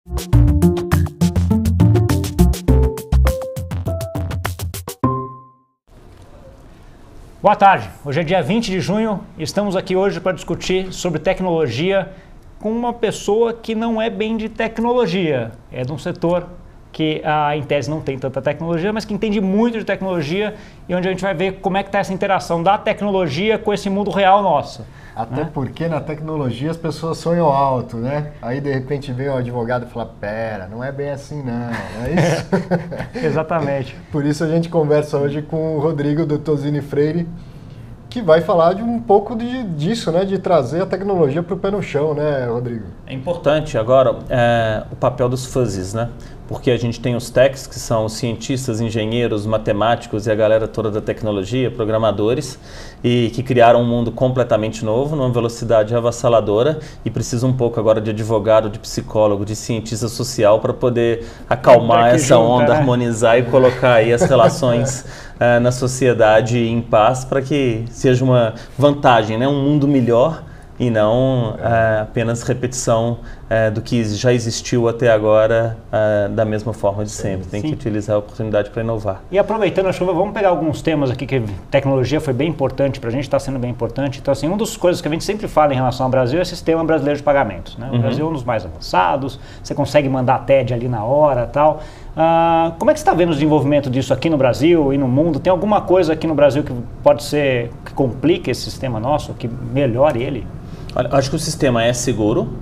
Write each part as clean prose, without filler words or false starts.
Boa tarde, hoje é dia 20 de junho e estamos aqui hoje para discutir sobre tecnologia com uma pessoa que não é bem de tecnologia, é de um setor que em tese não tem tanta tecnologia, mas que entende muito de tecnologia e onde a gente vai ver como é que está essa interação da tecnologia com esse mundo real nosso. Até porque na tecnologia as pessoas sonham alto, né? Aí de repente vem um advogado e fala, pera, não é bem assim não é isso? Exatamente. Por isso a gente conversa hoje com o Rodrigo do Tozini Freire, que vai falar de um pouco disso, né? De trazer a tecnologia para o pé no chão, né, Rodrigo? É importante agora o papel dos fuzzies, né? Porque a gente tem os techs, que são os cientistas, engenheiros, matemáticos e a galera toda da tecnologia, programadores, e que criaram um mundo completamente novo, numa velocidade avassaladora, e precisa um pouco agora de advogado, de psicólogo, de cientista social para poder acalmar essa onda, harmonizar e colocar aí as relações na sociedade em paz para que seja uma vantagem, né? Um mundo melhor e não apenas repetição do que já existiu até agora da mesma forma de sempre. Tem que utilizar a oportunidade para inovar. E aproveitando a chuva, vamos pegar alguns temas aqui que tecnologia foi bem importante para a gente, está sendo bem importante. Então, assim, uma das coisas que a gente sempre fala em relação ao Brasil é o sistema brasileiro de pagamentos, né? O Brasil é um dos mais avançados, você consegue mandar a TED ali na hora e tal. Como é que você está vendo o desenvolvimento disso aqui no Brasil e no mundo? Tem alguma coisa aqui no Brasil que pode ser, que complique esse sistema nosso, que melhore ele? Olha, acho que o sistema é seguro,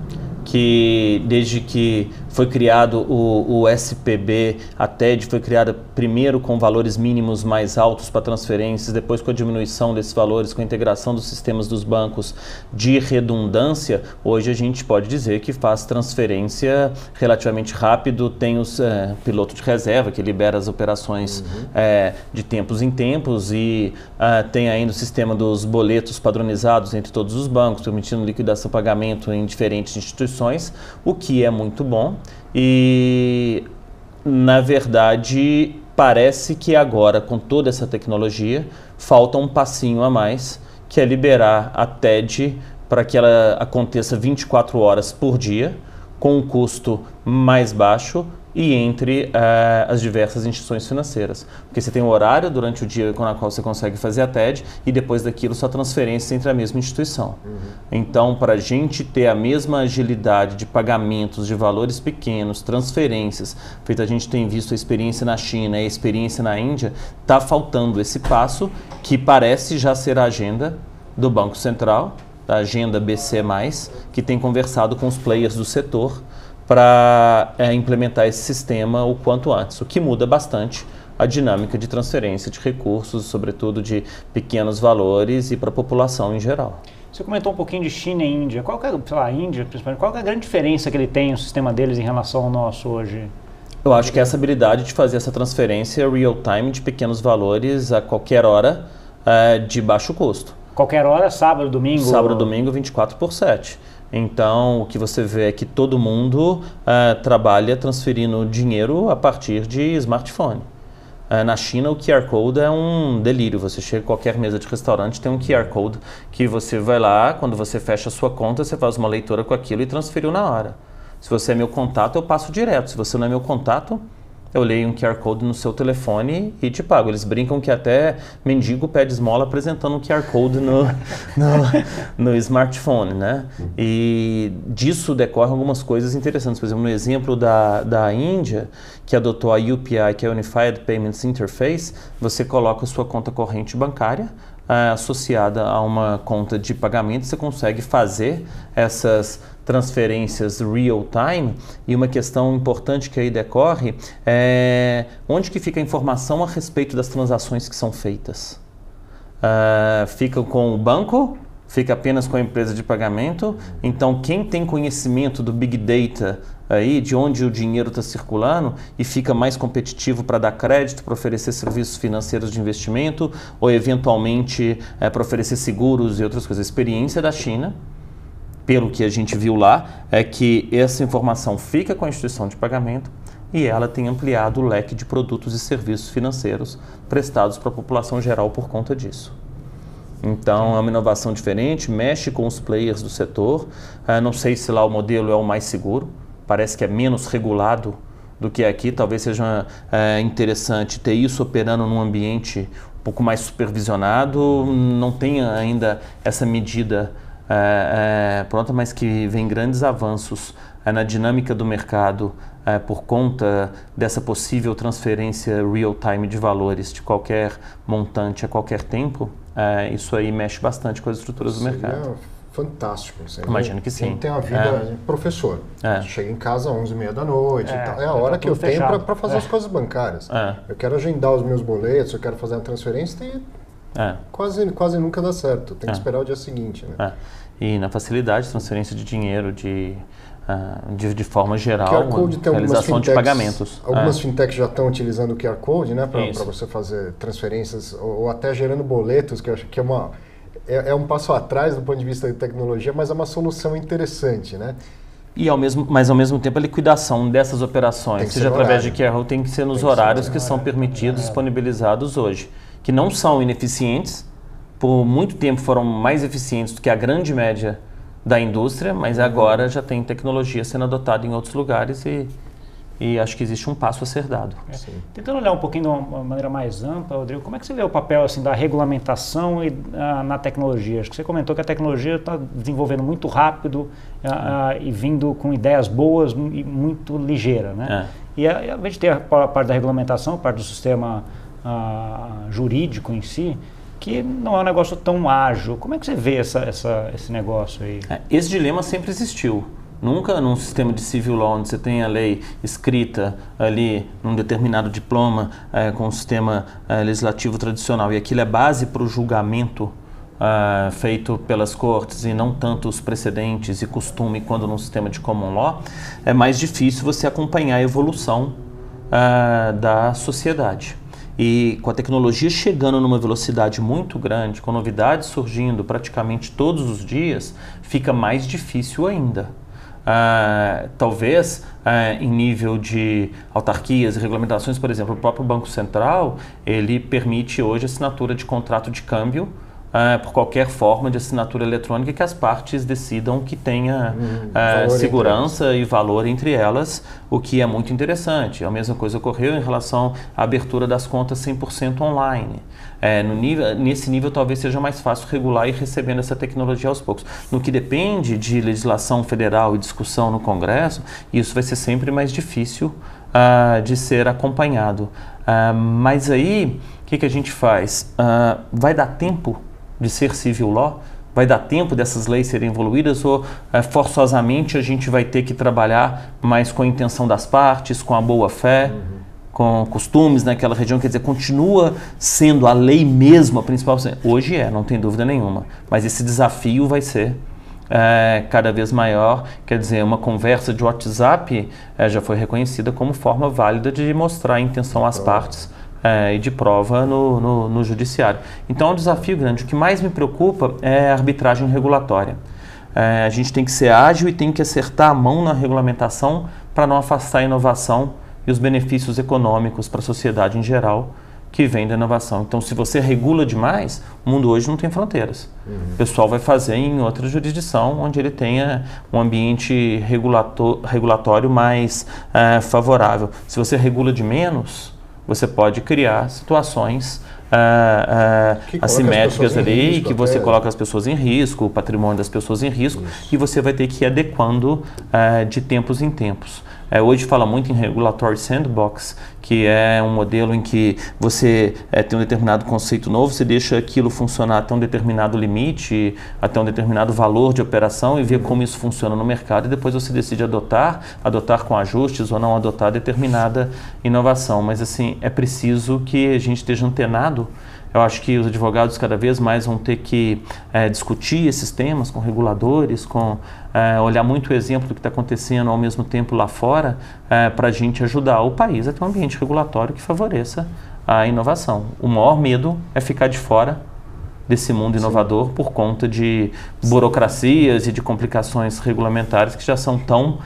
que desde que foi criado o SPB, a TED foi criada primeiro com valores mínimos mais altos para transferências, depois com a diminuição desses valores, com a integração dos sistemas dos bancos de redundância, hoje a gente pode dizer que faz transferência relativamente rápido, tem os piloto de reserva que libera as operações de tempos em tempos e tem ainda o sistema dos boletos padronizados entre todos os bancos, permitindo liquidação e pagamento em diferentes instituições, o que é muito bom. E, na verdade, parece que agora, com toda essa tecnologia, falta um passinho a mais, que é liberar a TED para que ela aconteça 24 horas por dia, com um custo mais baixo e entre as diversas instituições financeiras. Porque você tem um horário durante o dia com o qual você consegue fazer a TED e depois daquilo só transferência entre a mesma instituição. Então, para a gente ter a mesma agilidade de pagamentos de valores pequenos, transferências, feito a gente tem visto a experiência na China e a experiência na Índia, está faltando esse passo que parece já ser a agenda do Banco Central, da agenda BC+, que tem conversado com os players do setor para implementar esse sistema o quanto antes, o que muda bastante a dinâmica de transferência de recursos, sobretudo de pequenos valores e para a população em geral. Você comentou um pouquinho de China e Índia. Qual que é, sei lá, Índia, principalmente, qual que é a grande diferença que ele tem, o sistema deles, em relação ao nosso hoje? Eu acho que essa habilidade de fazer essa transferência real-time de pequenos valores a qualquer hora de baixo custo. Qualquer hora, sábado, domingo? Sábado, domingo, 24/7. Então, o que você vê é que todo mundo trabalha transferindo dinheiro a partir de smartphone. Na China, o QR Code é um delírio. Você chega em qualquer mesa de restaurante, tem um QR Code que você vai lá, quando você fecha a sua conta, você faz uma leitura com aquilo e transferiu na hora. Se você é meu contato, eu passo direto. Se você não é meu contato, eu leio um QR Code no seu telefone e te pago. Eles brincam que até mendigo pede esmola apresentando um QR Code no smartphone, né? E disso decorrem algumas coisas interessantes. Por exemplo, no exemplo da Índia, que adotou a UPI, que é a Unified Payments Interface, você coloca a sua conta corrente bancária associada a uma conta de pagamento, você consegue fazer essas transferências real-time. E uma questão importante que aí decorre é onde que fica a informação a respeito das transações que são feitas. Fica com o banco? Fica apenas com a empresa de pagamento? Então, quem tem conhecimento do Big Data aí, de onde o dinheiro está circulando e fica mais competitivo para dar crédito, para oferecer serviços financeiros de investimento ou eventualmente para oferecer seguros e outras coisas. A experiência da China, pelo que a gente viu lá, é que essa informação fica com a instituição de pagamento e ela tem ampliado o leque de produtos e serviços financeiros prestados para a população geral por conta disso. Então, é uma inovação diferente, mexe com os players do setor. Não sei se lá o modelo é o mais seguro, parece que é menos regulado do que aqui. Talvez seja interessante ter isso operando num ambiente um pouco mais supervisionado. Não tenha ainda essa medida pronta, mas que vem grandes avanços na dinâmica do mercado por conta dessa possível transferência real-time de valores de qualquer montante a qualquer tempo. Isso aí mexe bastante com as estruturas do mercado. Fantástico. Imagino que sim. Quem tem a vida de professor. Chega em casa às 11h30 da noite. E tal. É a hora que eu tenho para fazer as coisas bancárias. Eu quero agendar os meus boletos, eu quero fazer uma transferência e quase nunca dá certo. Tem que esperar o dia seguinte. Né? E na facilidade de transferência de dinheiro, de forma geral, QR Code tem realização de pagamentos. Algumas fintechs já estão utilizando o QR Code, né, para você fazer transferências ou até gerando boletos, que eu acho que é um passo atrás do ponto de vista de tecnologia, mas é uma solução interessante, né? Mas ao mesmo tempo a liquidação dessas operações, seja através de QR Code, tem que ser nos horários que são permitidos, disponibilizados hoje, que não são ineficientes, por muito tempo foram mais eficientes do que a grande média da indústria, mas agora já tem tecnologia sendo adotada em outros lugares e acho que existe um passo a ser dado. Tentando olhar um pouquinho de uma maneira mais ampla, Rodrigo, como é que você vê o papel assim, da regulamentação na tecnologia? Acho que você comentou que a tecnologia está desenvolvendo muito rápido e vindo com ideias boas e muito ligeira, né? E a gente tem a parte da regulamentação, a parte do sistema jurídico em si, que não é um negócio tão ágil. Como é que você vê esse negócio aí? Esse dilema sempre existiu. Nunca num sistema de civil law, onde você tem a lei escrita ali num determinado diploma com o sistema legislativo tradicional, e aquilo é base para o julgamento feito pelas cortes e não tanto os precedentes e costume quando num sistema de common law, é mais difícil você acompanhar a evolução da sociedade. E com a tecnologia chegando numa velocidade muito grande, com novidades surgindo praticamente todos os dias, fica mais difícil ainda. Talvez em nível de autarquias e regulamentações, por exemplo, o próprio Banco Central, ele permite hoje assinatura de contrato de câmbio por qualquer forma de assinatura eletrônica que as partes decidam que tenha segurança e valor entre elas, o que é muito interessante. A mesma coisa ocorreu em relação à abertura das contas 100% online. Nesse nível talvez seja mais fácil regular e recebendo essa tecnologia aos poucos. No que depende de legislação federal e discussão no Congresso, isso vai ser sempre mais difícil de ser acompanhado. Mas aí, o que a gente faz? Vai dar tempo de ser civil law? Vai dar tempo dessas leis serem evoluídas ou forçosamente a gente vai ter que trabalhar mais com a intenção das partes, com a boa fé, com costumes naquela região? Quer dizer, continua sendo a lei mesmo a principal? Hoje não tem dúvida nenhuma, mas esse desafio vai ser cada vez maior. Quer dizer, uma conversa de WhatsApp já foi reconhecida como forma válida de mostrar a intenção às partes e de prova no judiciário. Então é um desafio grande. O que mais me preocupa é a arbitragem regulatória. A gente tem que ser ágil e tem que acertar a mão na regulamentação para não afastar a inovação e os benefícios econômicos para a sociedade em geral que vem da inovação. Então, se você regula demais, o mundo hoje não tem fronteiras. O pessoal vai fazer em outra jurisdição, onde ele tenha um ambiente regulatório mais favorável. Se você regula de menos, você pode criar situações assimétricas ali, que você coloca as pessoas em risco, o patrimônio das pessoas em risco, e você vai ter que ir adequando de tempos em tempos. Hoje fala muito em Regulatory Sandbox, que é um modelo em que você tem um determinado conceito novo, você deixa aquilo funcionar até um determinado limite, até um determinado valor de operação e vê como isso funciona no mercado, e depois você decide adotar com ajustes ou não adotar determinada inovação. Mas assim, é preciso que a gente esteja antenado. Eu acho que os advogados cada vez mais vão ter que discutir esses temas com reguladores, olhar muito o exemplo do que está acontecendo ao mesmo tempo lá fora, para a gente ajudar o país a ter um ambiente regulatório que favoreça a inovação. O maior medo é ficar de fora desse mundo inovador por conta de burocracias e de complicações regulamentares que já são tão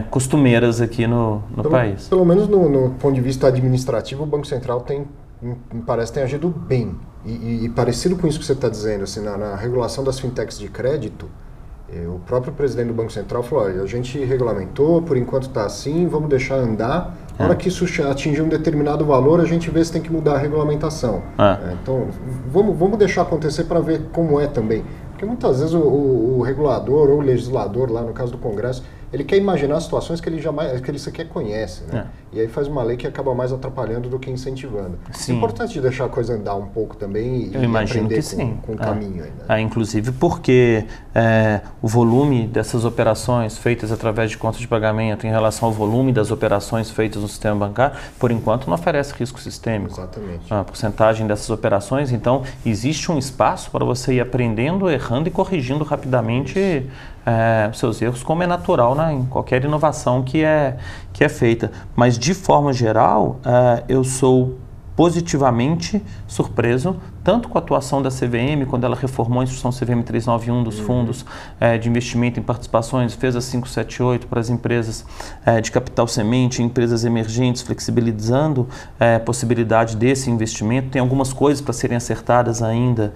costumeiras aqui no país. Pelo menos no ponto de vista administrativo, o Banco Central me parece que tem agido bem. E parecido com isso que você está dizendo, assim, na regulação das fintechs de crédito, O próprio presidente do Banco Central falou, a gente regulamentou, por enquanto está assim, vamos deixar andar. Na hora que isso atingir um determinado valor, a gente vê se tem que mudar a regulamentação. Então, vamos deixar acontecer para ver como é também. Porque muitas vezes o regulador ou o legislador, lá no caso do Congresso, ele quer imaginar situações que ele sequer conhece, né? E aí faz uma lei que acaba mais atrapalhando do que incentivando. Sim. É importante deixar a coisa andar um pouco também e aprender com o caminho. Aí, né? Inclusive porque o volume dessas operações feitas através de contas de pagamento em relação ao volume das operações feitas no sistema bancário, por enquanto não oferece risco sistêmico. Exatamente. A porcentagem dessas operações, então existe um espaço para você ir aprendendo, errando e corrigindo rapidamente os seus erros, como é natural em qualquer inovação que é feita. Mas, de forma geral, eu sou positivamente surpreso, tanto com a atuação da CVM, quando ela reformou a instrução CVM 391 dos fundos de investimento em participações, fez a 578 para as empresas de capital semente, empresas emergentes, flexibilizando a possibilidade desse investimento. Tem algumas coisas para serem acertadas ainda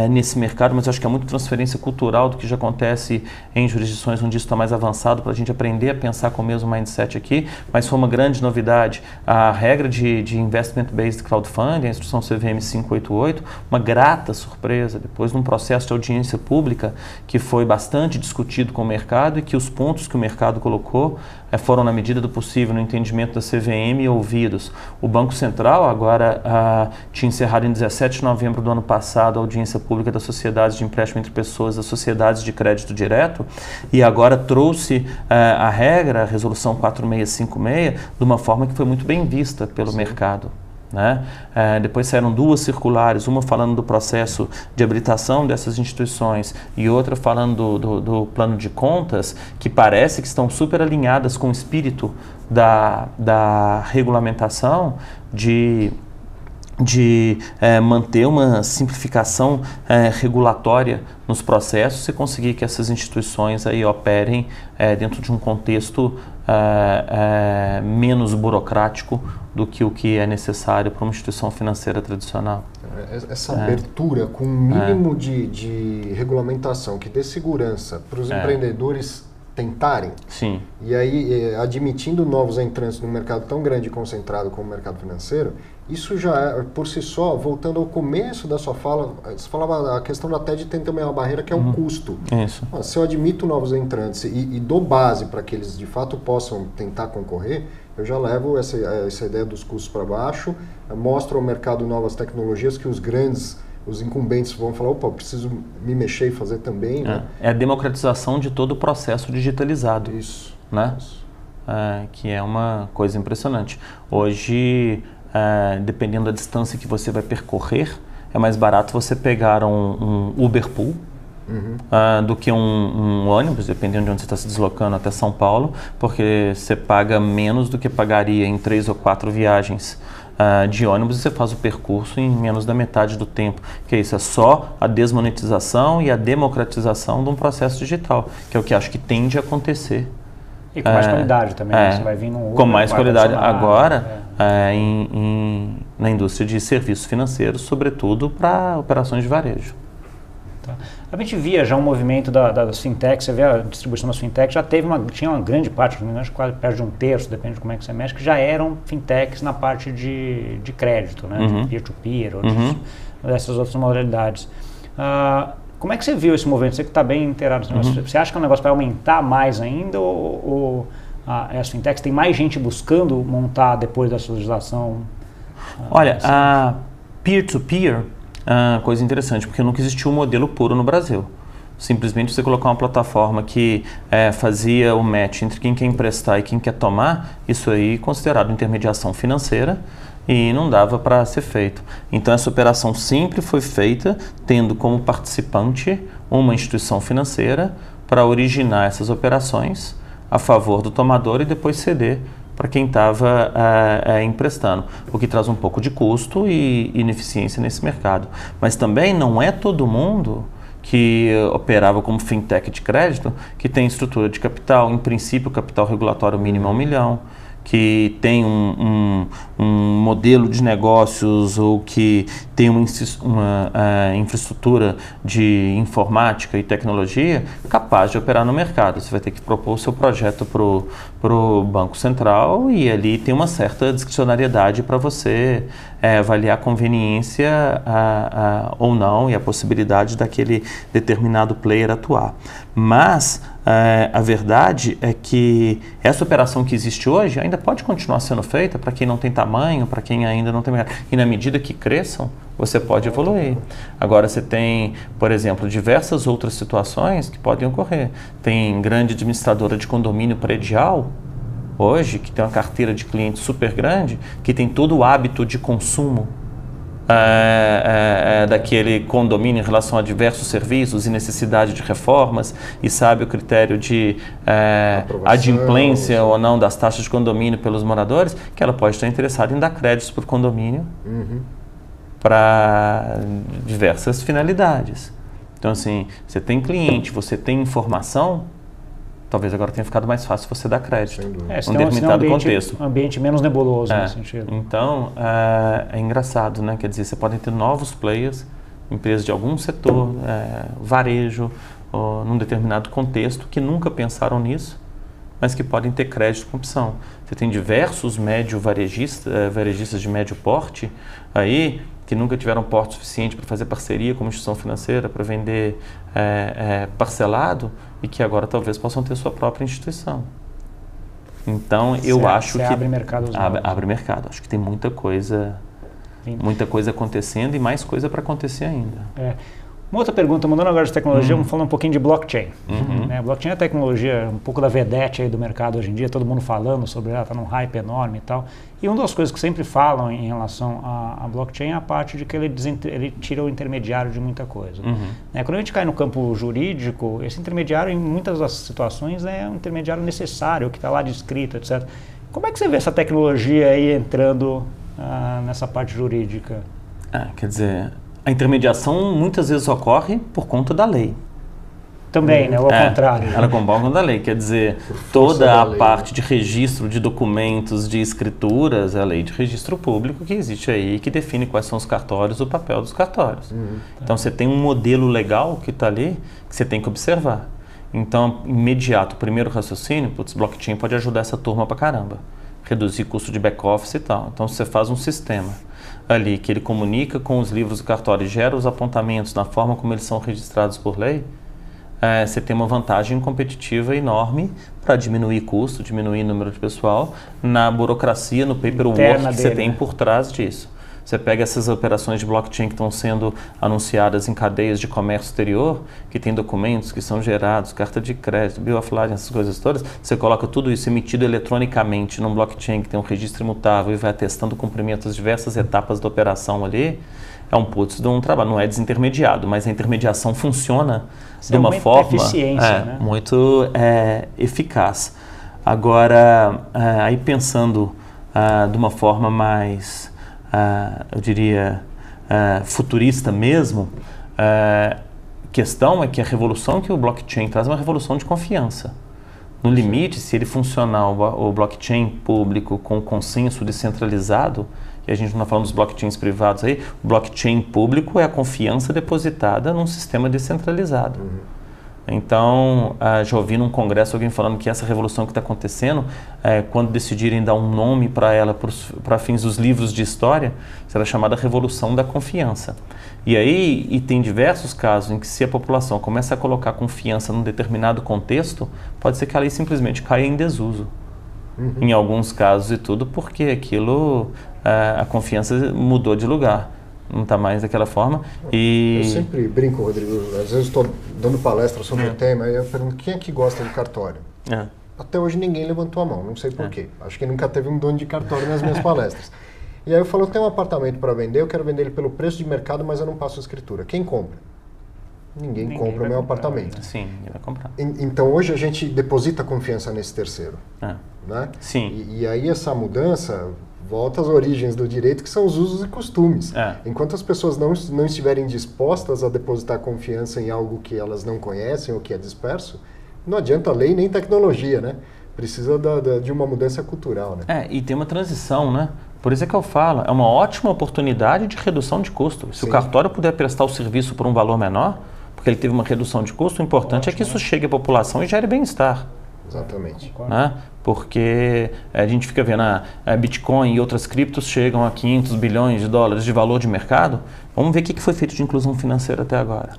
nesse mercado, mas eu acho que é muito transferência cultural do que já acontece em jurisdições onde isso está mais avançado, para a gente aprender a pensar com o mesmo mindset aqui. Mas foi uma grande novidade a regra de Investment Based Crowdfunding, a instrução CVM 588, uma grata surpresa, depois de um processo de audiência pública que foi bastante discutido com o mercado e que os pontos que o mercado colocou foram, na medida do possível, no entendimento da CVM, ouvidos. O Banco Central agora tinha encerrado em 17 de novembro do ano passado a audiência pública das sociedades de empréstimo entre pessoas, das sociedades de crédito direto, e agora trouxe a regra, a resolução 4656, de uma forma que foi muito bem vista pelo mercado. Né? Depois saíram duas circulares, uma falando do processo de habilitação dessas instituições e outra falando do plano de contas, que parece que estão super alinhadas com o espírito da regulamentação de manter uma simplificação regulatória nos processos e conseguir que essas instituições aí operem dentro de um contexto menos burocrático do que o que é necessário para uma instituição financeira tradicional. Essa abertura com um mínimo de regulamentação que dê segurança para os empreendedores tentarem. Sim. E aí, admitindo novos entrantes num mercado tão grande e concentrado como o mercado financeiro, isso já, por si só, voltando ao começo da sua fala, você falava a questão da TED tem também uma barreira que é o custo. Isso. Se eu admito novos entrantes e dou base para que eles de fato possam tentar concorrer, eu já levo essa ideia dos custos para baixo, mostro ao mercado novas tecnologias que os incumbentes vão falar, opa, eu preciso me mexer e fazer também. Né? É a democratização de todo o processo digitalizado. Isso. Né? Isso. Que é uma coisa impressionante. Hoje, dependendo da distância que você vai percorrer, é mais barato você pegar um Uber Pool do que um ônibus, dependendo de onde você está se deslocando até São Paulo, porque você paga menos do que pagaria em 3 ou 4 viagens de ônibus e você faz o percurso em menos da metade do tempo. Que é isso, é só a desmonetização e a democratização de um processo digital, que é o que acho que tende a acontecer. E com mais qualidade também, você vai vir num Uber, com mais qualidade agora na indústria de serviços financeiros, sobretudo para operações de varejo. Tá. A gente via já um movimento das fintechs, você vê a distribuição das fintechs, tinha uma grande parte, acho que quase perto de um terço, depende de como é que você mexe, que já eram fintechs na parte de crédito, né, de peer-to-peer, ou dessas outras modalidades. Como é que você viu esse movimento? Você que está bem inteirado. Você acha que o negócio vai aumentar mais ainda ou as fintechs tem mais gente buscando montar depois dessa legislação? Olha, a peer-to-peer, coisa interessante, porque nunca existiu um modelo puro no Brasil. Simplesmente você colocar uma plataforma que fazia o match entre quem quer emprestar e quem quer tomar, isso aí considerado intermediação financeira, e não dava para ser feito. Então essa operação sempre foi feita tendo como participante uma instituição financeira para originar essas operações a favor do tomador e depois ceder para quem estava emprestando, o que traz um pouco de custo e ineficiência nesse mercado. Mas também não é todo mundo que operava como fintech de crédito que tem estrutura de capital, em princípio o capital regulatório mínimo é 1 milhão, que tem um modelo de negócios ou que tem uma infraestrutura de informática e tecnologia capaz de operar no mercado. Você vai ter que propor o seu projeto para o Banco Central e ali tem uma certa discricionariedade para você avaliar a conveniência ou não e a possibilidade daquele determinado player atuar. Mas a verdade é que essa operação que existe hoje ainda pode continuar sendo feita para quem não tem tamanho, para quem ainda não tem mercado. E na medida que cresçam, você pode evoluir. Agora você tem, por exemplo, diversas outras situações que podem ocorrer. Tem grande administradora de condomínio predial, hoje, que tem uma carteira de clientes super grande, que tem todo o hábito de consumo daquele condomínio em relação a diversos serviços e necessidade de reformas e sabe o critério de adimplência ou não das taxas de condomínio pelos moradores, que ela pode estar interessada em dar créditos para o condomínio para diversas finalidades. Então, assim, você tem cliente, você tem informação, talvez agora tenha ficado mais fácil você dar crédito em um determinado contexto. Um ambiente menos nebuloso nesse sentido. Então, é engraçado, né? Quer dizer, você pode ter novos players, empresas de algum setor, varejo, ou num determinado contexto, que nunca pensaram nisso, mas que podem ter crédito com opção. Você tem diversos varejistas de médio porte aí, que nunca tiveram porte suficiente para fazer parceria com uma instituição financeira, para vender parcelado, e que agora talvez possam ter sua própria instituição. Então, eu acho que... abre mercado. Abre mercado. Acho que tem muita coisa acontecendo e mais coisa para acontecer ainda. Uma outra pergunta, mudando agora de tecnologia, vamos falar um pouquinho de blockchain. Blockchain é a tecnologia, um pouco da vedete aí do mercado hoje em dia, todo mundo falando sobre ela, está num hype enorme e tal. E uma das coisas que sempre falam em relação a blockchain é a parte de que ele tira o intermediário de muita coisa. Quando a gente cai no campo jurídico, esse intermediário, em muitas das situações, é um intermediário necessário, que está lá descrito, etc. Como é que você vê essa tecnologia aí entrando nessa parte jurídica? Quer dizer... A intermediação muitas vezes ocorre por conta da lei. Também, né? Ou ao contrário. Ela compõe por conta da lei. Quer dizer, toda a parte de registro de documentos, de escrituras, é a lei de registro público que existe aí, que define quais são os cartórios, o papel dos cartórios. Então, você tem um modelo legal que está ali, que você tem que observar. Então, imediato, o primeiro raciocínio, blockchain pode ajudar essa turma pra caramba. Reduzir custo de back-office e tal. Então, você faz um sistema ali que ele comunica com os livros do cartório e gera os apontamentos na forma como eles são registrados por lei, você tem uma vantagem competitiva enorme para diminuir custo, diminuir número de pessoal na burocracia, no paperwork que você tem por trás disso. Você pega essas operações de blockchain que estão sendo anunciadas em cadeias de comércio exterior, que tem documentos que são gerados, carta de crédito, bill of lading, essas coisas todas, você coloca tudo isso emitido eletronicamente num blockchain que tem um registro imutável e vai atestando o cumprimento das diversas etapas da operação ali, é um putz de um trabalho, não é desintermediado, mas a intermediação funciona de uma forma muito eficaz. Agora, aí pensando de uma forma mais... eu diria, futurista mesmo, a questão é que a revolução que o blockchain traz é uma revolução de confiança. No limite, se ele funcionar, o blockchain público com consenso descentralizado, e a gente não está falando dos blockchains privados aí, o blockchain público é a confiança depositada num sistema descentralizado. Então, já ouvi num congresso alguém falando que essa revolução que está acontecendo, quando decidirem dar um nome para ela, para fins dos livros de história, será chamada Revolução da Confiança. E aí, tem diversos casos em que se a população começa a colocar confiança num determinado contexto, pode ser que a lei simplesmente caia em desuso. Em alguns casos e tudo, porque aquilo, a confiança mudou de lugar. Não está mais daquela forma. Eu sempre brinco, Rodrigo, às vezes estou dando palestra sobre o tema e eu pergunto quem é que gosta de cartório. Até hoje ninguém levantou a mão, não sei porquê. Acho que nunca teve um dono de cartório nas minhas palestras. E aí eu falo, eu tenho um apartamento para vender, eu quero vender ele pelo preço de mercado, mas eu não passo a escritura. Quem compra? Ninguém compra o meu apartamento. Sim, ninguém vai comprar. Então hoje a gente deposita confiança nesse terceiro. Né? Sim. E aí essa mudança... volta às origens do direito, que são os usos e costumes. Enquanto as pessoas não estiverem dispostas a depositar confiança em algo que elas não conhecem ou que é disperso, não adianta lei nem tecnologia, né? Precisa de uma mudança cultural, né? E tem uma transição, né? Por isso é que eu falo, é uma ótima oportunidade de redução de custo. Se o cartório puder prestar o serviço por um valor menor, porque ele teve uma redução de custo, o importante é que isso chegue à população e gere bem-estar. Exatamente. Né? Porque a gente fica vendo a Bitcoin e outras criptos chegam a 500 bilhões de dólares de valor de mercado. Vamos ver o que foi feito de inclusão financeira até agora.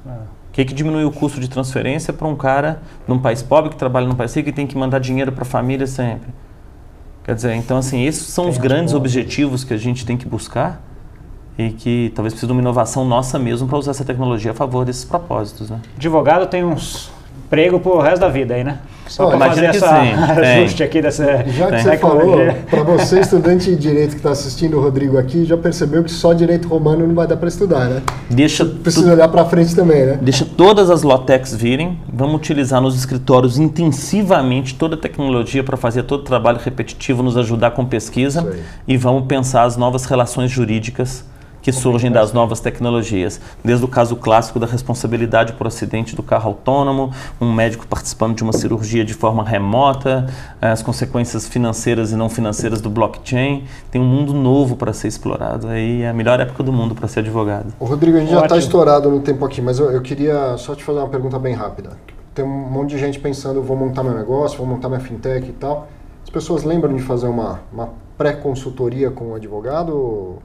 O que diminuiu o custo de transferência para um cara num país pobre que trabalha num país rico e tem que mandar dinheiro para a família sempre. Quer dizer, então assim, esses são os grandes objetivos que a gente tem que buscar e que talvez precise de uma inovação nossa mesmo para usar essa tecnologia a favor desses propósitos. Né? Advogado tem uns emprego pro resto da vida aí, né? Só para fazer essa ajuste aqui dessa já que você falou, para você estudante de direito que está assistindo o Rodrigo aqui, já percebeu que só direito romano não vai dar para estudar, né? Precisa olhar para frente também, né? Deixa todas as Lawtechs virem, vamos utilizar nos escritórios intensivamente toda a tecnologia para fazer todo o trabalho repetitivo, nos ajudar com pesquisa e vamos pensar as novas relações jurídicas que surgem das novas tecnologias, desde o caso clássico da responsabilidade por acidente do carro autônomo, um médico participando de uma cirurgia de forma remota, as consequências financeiras e não financeiras do blockchain. Tem um mundo novo para ser explorado, aí é a melhor época do mundo para ser advogado. Ô Rodrigo, a gente já está estourado no tempo aqui, mas eu queria só te fazer uma pergunta bem rápida. Tem um monte de gente pensando, vou montar meu negócio, vou montar minha fintech e tal. As pessoas lembram de fazer uma pré-consultoria com um advogado?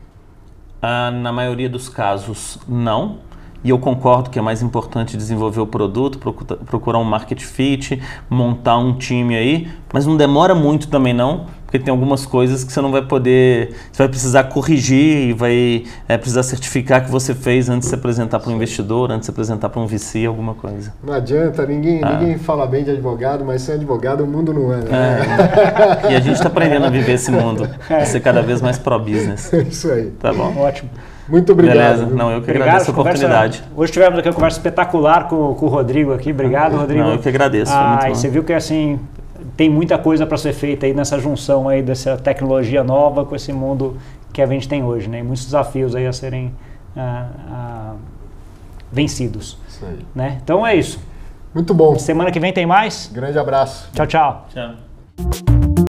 Na maioria dos casos, não. E eu concordo que é mais importante desenvolver o produto, procurar um market fit, montar um time aí, mas não demora muito também não, porque tem algumas coisas que você não vai poder, você vai precisar corrigir e vai precisar certificar que você fez antes de se apresentar para um investidor, antes de se apresentar para um VC, alguma coisa. Não adianta, ninguém fala bem de advogado, mas sem advogado o mundo não anda. E a gente está aprendendo a viver esse mundo, a ser cada vez mais pro-business. Isso aí. Tá bom? Ótimo. Muito obrigado. Beleza. Não, eu que agradeço a oportunidade. Hoje tivemos aqui uma conversa espetacular com o Rodrigo aqui. Obrigado, Rodrigo. Não, eu que agradeço. Foi muito bom. Você viu que assim tem muita coisa para ser feita aí nessa junção aí dessa tecnologia nova com esse mundo que a gente tem hoje, né? E muitos desafios aí a serem vencidos. Isso aí. Né? Então é isso. Muito bom. Semana que vem tem mais. Grande abraço. Tchau, tchau. Tchau.